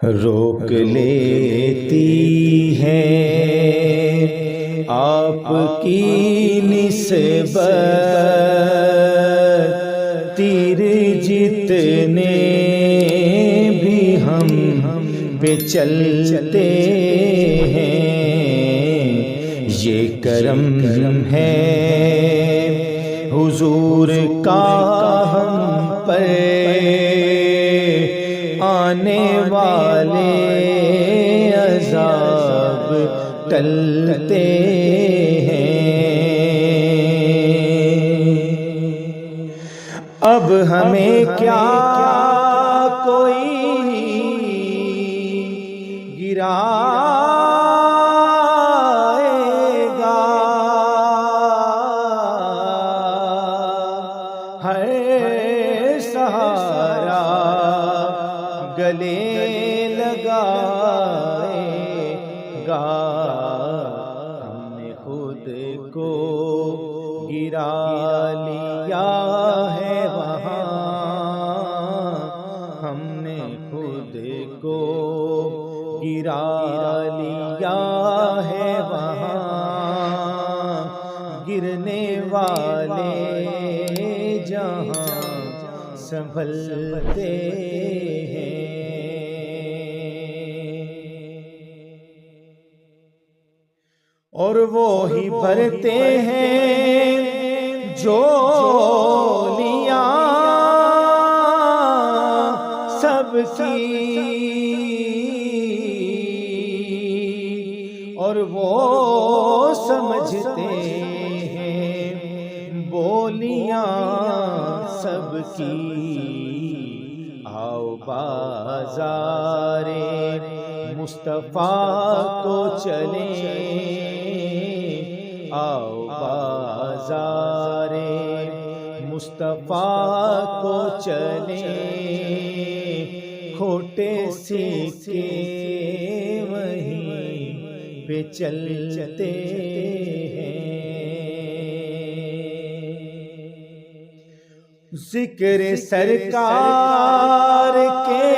روک لیتی ہے آپ کی نسبت تیر جتنے بھی ہم پہ چلتے ہیں، یہ کرم ہے حضور کا ہم پر، آنے والے عذاب ٹلتے ہیں۔ اب ہمیں کیا کوئی گرائے گا، ہر سہارا گلے لگائے گا۔ ہم نے خود کو گرا لیا ہے وہاں، ہم نے خود کو گرا لیا ہے وہاں، گرنے والے جہاں سنبھلتے ہیں۔ اور وہی بھرتے ہیں جھولیاں سب کی، اور وہ سمجھتے ہیں بولیاں سب کی۔ آؤ بازار مصطفیٰ کو چلیں، آؤ بازار مصطفیٰ کو چلیں، کھوٹے سکے وہیں پہ چلتے ہیں۔ ذکر سرکار کے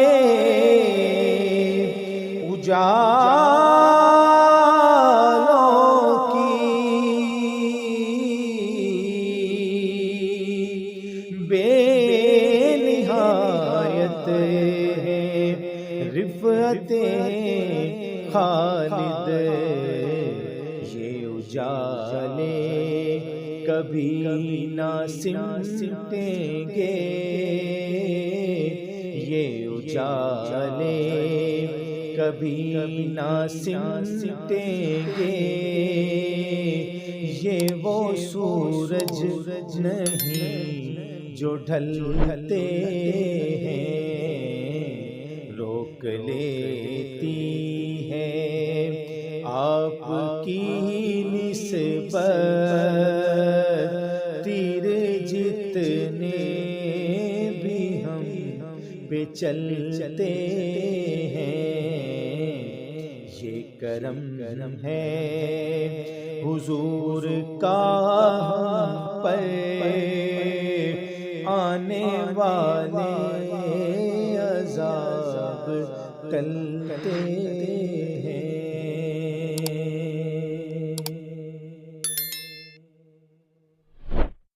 اجالوں کی بے نہایت ہے رفعت خالد، یہ اجالے کبھی نہ سمٹیں گے، یہ اجالے کبھی نہ سمٹیں گے، یہ وہ سورج نہیں جو ڈھلتے ہیں۔ روک لیتی ہے آپ کی نسبت تیر جتنے بھی ہم پہ چلتے ہیں، یہ کرم ہے حضور کا ہم پر، آنے والے عذاب ٹلتے